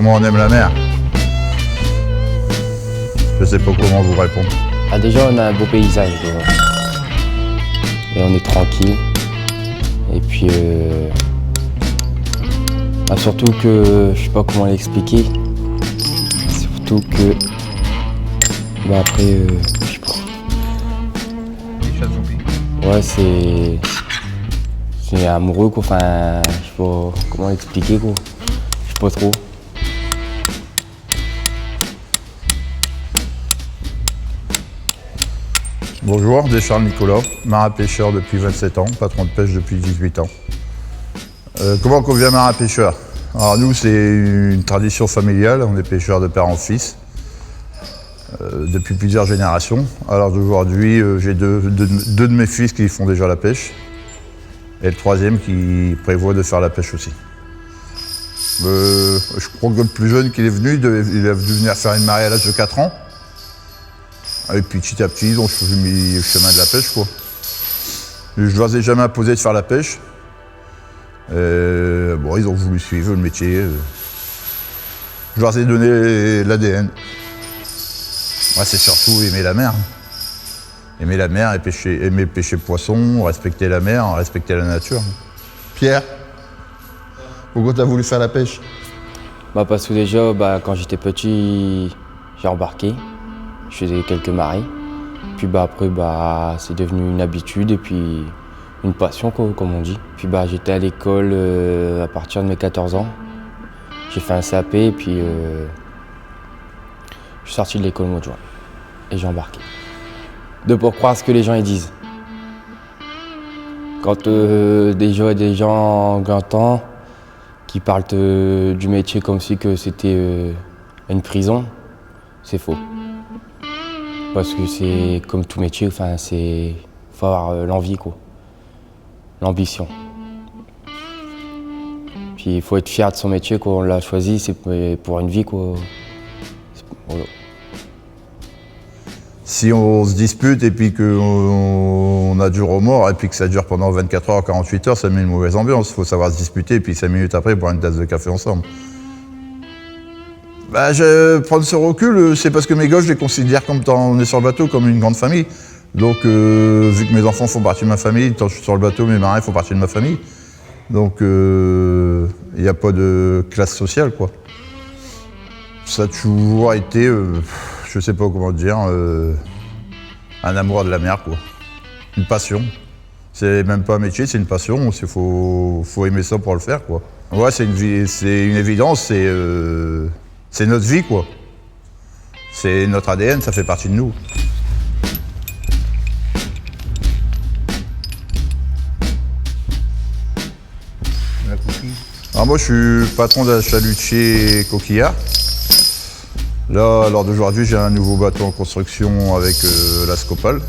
Comment on aime la mer? Je sais pas comment vous répondre. Ah, déjà, on a un beau paysage dehors. Et on est tranquille. Et puis, surtout que, je sais pas comment l'expliquer. Surtout que, après, je sais pas. Ouais, c'est amoureux quoi. Enfin, je sais pas comment l'expliquer quoi. Je sais pas trop. Bonjour, Descharles Nicolas, marin pêcheur depuis 27 ans, patron de pêche depuis 18 ans. Comment qu'on devient marin pêcheur? Alors nous, c'est une tradition familiale, on est pêcheurs de père en fils, depuis plusieurs générations. Alors d'aujourd'hui, j'ai deux de mes fils qui font déjà la pêche, et le troisième qui prévoit de faire la pêche aussi. Je crois que le plus jeune qui est venu, il a dû venir faire une marée à l'âge de 4 ans. Et puis petit à petit, donc, je suis mis le chemin de la pêche, quoi. Je ne leur ai jamais imposé de faire la pêche. Bon, ils ont voulu suivre le métier. Je leur ai donné l'ADN. Moi, c'est surtout aimer la mer. Aimer la mer et pêcher, aimer pêcher poisson, respecter la mer, respecter la nature. Pierre, pourquoi tu as voulu faire la pêche? Parce que déjà, quand j'étais petit, j'ai embarqué. Je faisais quelques marées. Puis après, c'est devenu une habitude et puis une passion, comme on dit. Puis j'étais à l'école à partir de mes 14 ans. J'ai fait un CAP et puis je suis sorti de l'école au mois de juin. Et j'ai embarqué. Pour croire ce que les gens y disent. Quand des gens grands qui parlent du métier comme si que c'était une prison, c'est faux. Parce que c'est comme tout métier, faut avoir l'envie, quoi. L'ambition. Puis il faut être fier de son métier, quoi. On l'a choisi, c'est pour une vie, quoi. Voilà. Si on se dispute et puis qu'on a du remords et puis que ça dure pendant 24 heures, 48 heures, ça met une mauvaise ambiance. Il faut savoir se disputer et puis 5 minutes après boire une tasse de café ensemble. Prendre ce recul, c'est parce que mes gosses, je les considère comme quand on est sur le bateau comme une grande famille. Donc, vu que mes enfants font partie de ma famille, quand je suis sur le bateau, mes marins font partie de ma famille. Donc, il n'y a pas de classe sociale, quoi. Ça a toujours été, je sais pas comment dire, un amour de la mer, quoi. Une passion. C'est même pas un métier, c'est une passion. Il faut aimer ça pour le faire, quoi. Ouais, c'est une évidence, c'est notre vie, quoi. C'est notre ADN, ça fait partie de nous. Alors moi, je suis patron d'un chalutier coquillard. Là, lors d'aujourd'hui, j'ai un nouveau bateau en construction avec la Scopal.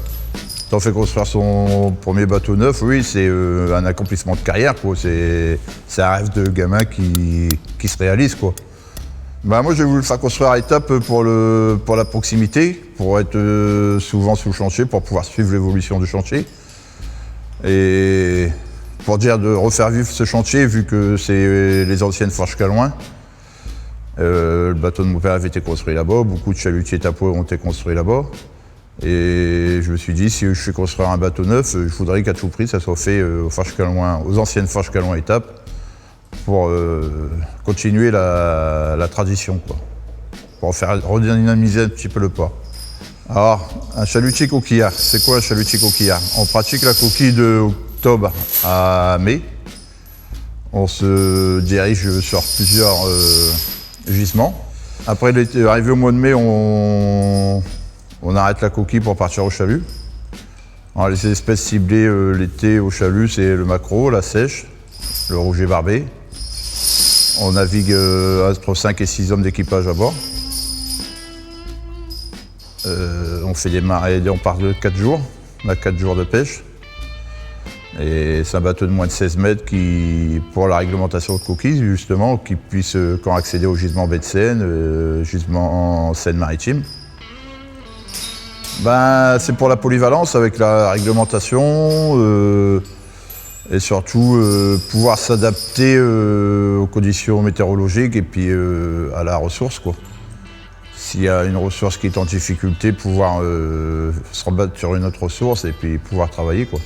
T'en fait construire son premier bateau neuf, oui, c'est un accomplissement de carrière, quoi. C'est un rêve de gamin qui se réalise, quoi. Moi, j'ai voulu le faire construire à étapes pour la proximité, pour être souvent sous le chantier, pour pouvoir suivre l'évolution du chantier. Et pour dire de refaire vivre ce chantier, vu que c'est les anciennes forges Calouin. Le bateau de mon père avait été construit là-bas, beaucoup de chalutiers tapots ont été construits là-bas. Et je me suis dit, si je fais construire un bateau neuf, je voudrais qu'à tout prix, ça soit fait aux anciennes forges Calouin étapes, pour continuer la tradition, quoi. Pour redynamiser un petit peu le port. Alors, un chalutier coquillard, c'est quoi un chalutier coquillard? On pratique la coquille de octobre à mai. On se dirige sur plusieurs gisements. Après, arrivé au mois de mai, on arrête la coquille pour partir au chalut. Alors, les espèces ciblées l'été au chalut, c'est le maquereau, la sèche, le rouget barbé. On navigue entre 5 et 6 hommes d'équipage à bord. On fait des marées, on part de 4 jours. On a 4 jours de pêche. Et c'est un bateau de moins de 16 mètres pour la réglementation de coquilles, justement, qui puisse quand accéder au gisement baie de Seine, gisement en Seine-Maritime. C'est pour la polyvalence avec la réglementation. Et surtout, pouvoir s'adapter aux conditions météorologiques et puis à la ressource, quoi. S'il y a une ressource qui est en difficulté, pouvoir se rebattre sur une autre ressource et puis pouvoir travailler, quoi.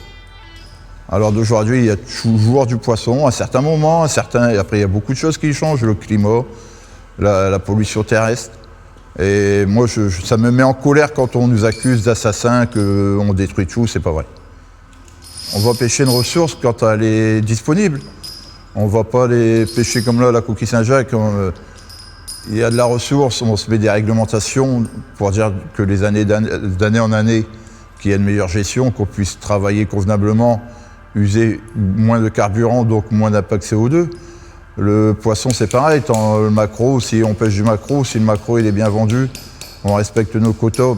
Alors d'aujourd'hui, il y a toujours du poisson, à certains moments, après il y a beaucoup de choses qui changent, le climat, la pollution terrestre. Et moi, ça me met en colère quand on nous accuse d'assassins, qu'on détruit tout, c'est pas vrai. On va pêcher une ressource quand elle est disponible. On va pas les pêcher comme là, la coquille Saint-Jacques. Il y a de la ressource, on se met des réglementations pour dire que les années d'année en année, qu'il y ait une meilleure gestion, qu'on puisse travailler convenablement, user moins de carburant, donc moins d'impact CO2. Le poisson, c'est pareil, le maquereau, si on pêche du maquereau, si le maquereau il est bien vendu, on respecte nos quotas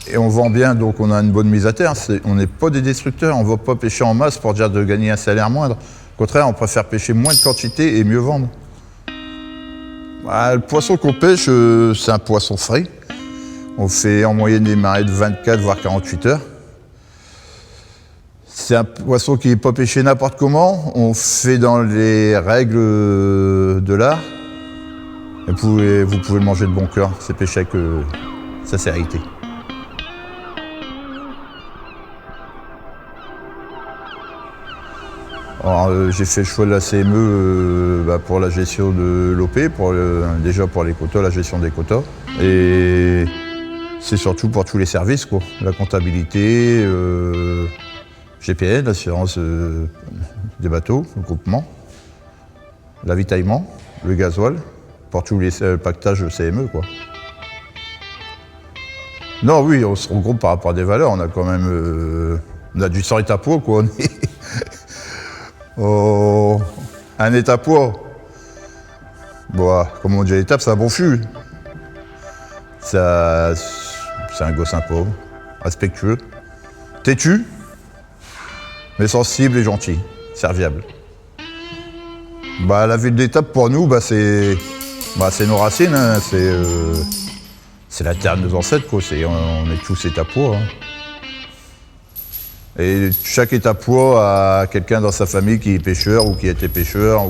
et on vend bien, donc on a une bonne mise à terre. On n'est pas des destructeurs, on ne va pas pêcher en masse pour dire de gagner un salaire moindre. Au contraire, on préfère pêcher moins de quantité et mieux vendre. Le poisson qu'on pêche, c'est un poisson frais. On fait en moyenne des marées de 24 voire 48 heures. C'est un poisson qui n'est pas pêché n'importe comment. On fait dans les règles de l'art. Vous pouvez le manger de bon cœur. C'est pêché avec sincérité. J'ai fait le choix de la CME pour la gestion de l'OP, déjà pour les quotas, la gestion des quotas. Et c'est surtout pour tous les services, quoi. La comptabilité, GPN, l'assurance des bateaux, le groupement, l'avitaillement, le gasoil, pour tous les pactages CME, quoi. Non, oui, on se regroupe par rapport à des valeurs. On a quand même on a du sang étapois, quoi. Un étapois. Bon, comme on dit à l'étape, c'est un bon fût. C'est un gars sympa, respectueux, têtu, mais sensible et gentil, serviable. La ville d'étape pour nous, c'est nos racines, hein. C'est la terre de nos ancêtres, quoi. On est tous étapois. Hein. Et chaque étapois a quelqu'un dans sa famille qui est pêcheur ou qui a été pêcheur.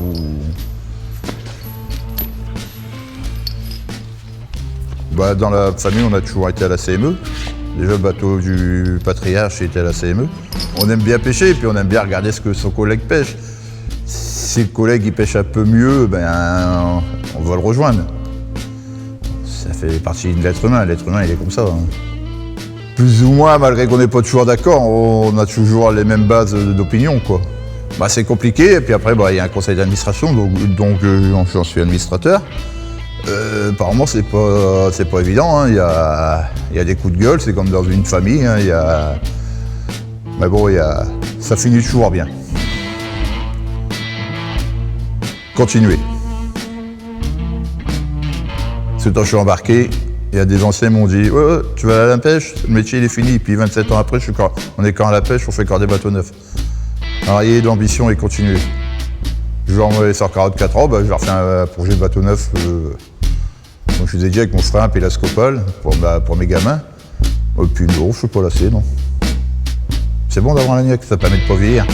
Dans la famille, on a toujours été à la CME. Déjà, le bateau du patriarche était à la CME. On aime bien pêcher et puis on aime bien regarder ce que son collègue pêche. Si le collègue il pêche un peu mieux, on va le rejoindre. Ça fait partie de l'être humain. L'être humain, il est comme ça. Hein. Plus ou moins, malgré qu'on n'est pas toujours d'accord, on a toujours les mêmes bases d'opinion, quoi. C'est compliqué, et puis après, il y a un conseil d'administration, donc j'en suis administrateur. Apparemment, c'est pas évident, hein. Il y a des coups de gueule, c'est comme dans une famille, hein. Mais bon, ça finit toujours bien. Continuez. Ce temps, je suis embarqué. Il y a des anciens qui m'ont dit ouais, tu vas à la pêche, le métier il est fini. Puis 27 ans après, on est quand à la pêche, on fait encore des bateaux neufs. Alors ayez de l'ambition et continuez. Je vais envoyer sur 44 ans, je leur fais un projet de bateau neuf. Donc je vous ai dit avec mon frère un pélascopal pour mes gamins. Et puis non, je ne suis pas lassé, non. C'est bon d'avoir un agnac, ça permet de ne pas vieillir.